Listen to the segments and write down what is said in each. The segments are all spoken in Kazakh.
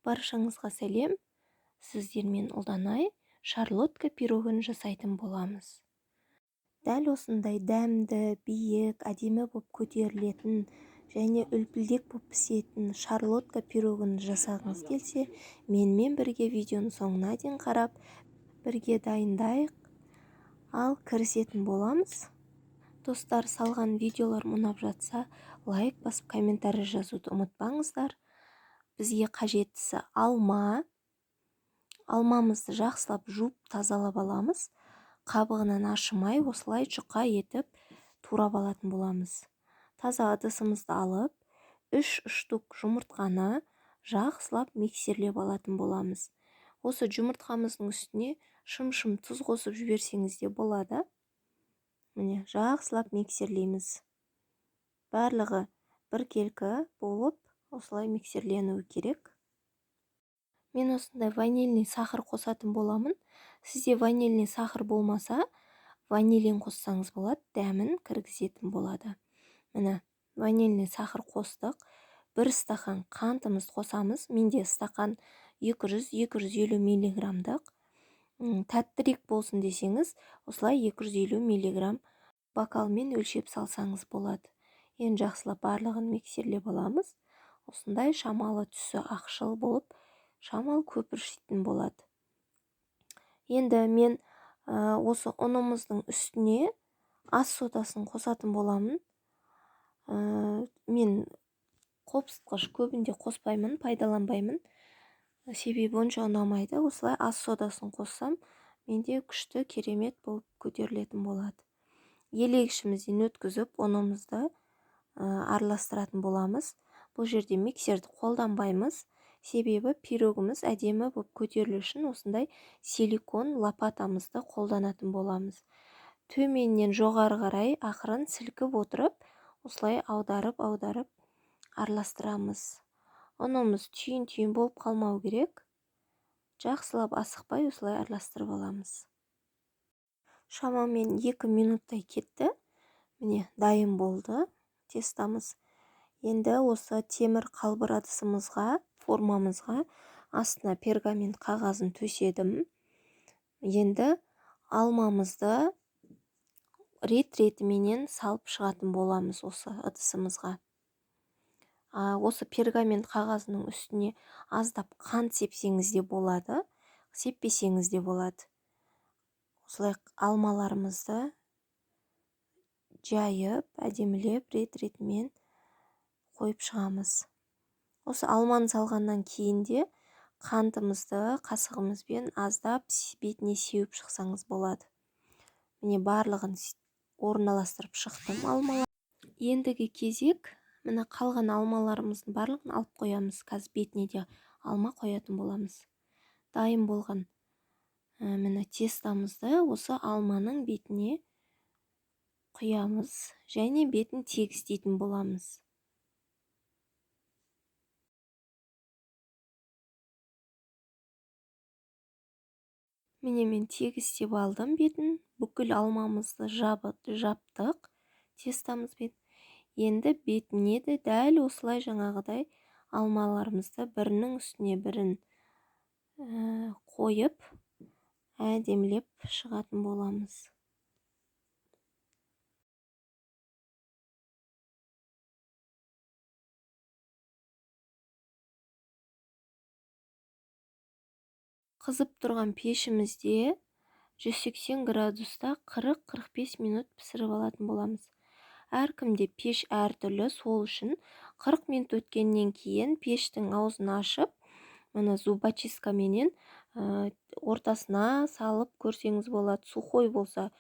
Баршаңызға сәлем. Сіздермен Ұлданай шарлотка пирогын жасайтын боламыз. Дәл осындай дәмді, биік, әдемі боп көтерілетін және үлпілдек боп пісетін шарлотка пирогын жасағыңыз келсе, менімен бірге видеоның соңына дейін қарап, бірге дайындайық. Ал кірісетін боламыз. Достар, салған видеолар ұнап жатса, лайк басып комментарий жазуды ұмытпаңыздар. Бізге қажеттісі алма. Алмамызды жақсылап жуып тазалап аламыз. Қабығынан ашымай, осылай жұқа етіп турап алатын боламыз. Таза ыдысымызды алып, 3 штук жұмыртқаны жақсылап миксерлеп алатын боламыз. Осы жұмыртқамыздың үстіне шым-шым тұз қосып жіберсеңіз де болады. Міне, жақсылап миксерлейміз. Барлығы біркелкі болып, осылай миксерленуі керек. Мен осындай ванильный сахар қосатын боламын. Сізде ванильный сахар болмаса, ванилин қоссаңыз болады, дәмін кіргізетін болады. Міне, ванильный сахар қостық. 1 стақан қантымыз қосамыз. Менде стақан 200-250 миллиграмдық. Тәттірек болсын десеңіз, осылай 250 миллиграм бокалмен өлшеп салсаңыз болады. Енді жақсылап барлығын миксерлеп аламыз. Осындай шамалы түсі ақшыл болып, шамал көпіршітін болады. Енді мен осы ұнымыздың үстіне ас содасын қосатын боламын. Мен қопсытқыш көбінде қоспаймын, пайдаланбаймын. Себебі онша ұнамайды. Осылай ас содасын қоссам, менде күшті керемет болып көтерілетін болады. Елегішімізден өткізіп, ұнымызды араластыратын боламыз. Бұл жерде миксерді қолданбаймыз. Себебі пирогымыз әдемі болып көтерілу үшін осындай силикон лопатамызды қолданатын боламыз. Төменнен жоғары қарай ақырын сілкіп отырып, осылай аударып араластырамыз. Ұнымыз түйін болып қалмау керек. Жақсылап асықпай осылай араластырып аламыз. Шамамен 2 минуттай кетті. Міне, дайын болды тестамыз. Енді осы темір қалбыр ыдысымызға, формамызға астына пергамент қағазын төседім. Енді алмамызды рет-ретіменен салып шығатын боламыз осы ыдысымызға. Осы пергамент қағазының үстіне аздап қант сепсеңіз де болады, сеппесеңіз де болады. Осылай алмаларымызды жайып, әдемілеп рет-ретімен қойып шығамыз. Осы алманы салғаннан кейін де қантымызды қасығымызбен аздап бетіне сеуіп шықсаңыз болады. Міне, барлығын орналастырып шықтым алмалар. Ендігі кезек, міне қалған алмаларымыздың барлығын алып қоямыз. Қазір бетіне де алма қоятын боламыз. Дайын болған міне тестамызды осы алманың бетіне құямыз және бетін тегістейтін боламыз. Міне мен тегістеп алдым бетін. Бүкіл алмамызды жаптық тестамызбен. Енді бетіне де дәл осылай жаңағыдай алмаларымызды бірінің үстіне бірін қойып, әдемілеп шығатын боламыз. Қызып тұрған пешімізде 180 градуста 40-45 минут пісіріп алатын боламыз. Әркімде пеш әртүрлі, сол үшін 40 минут өткеннен кейін пештің аузын ашып, мұны зубочисткаменен ортасына салып көрсеңіз болады. Сухой болса,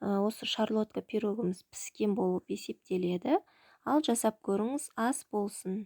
осы шарлотка пирогымыз піскен болып есептеледі. Ал жасап көріңіз, ас болсын.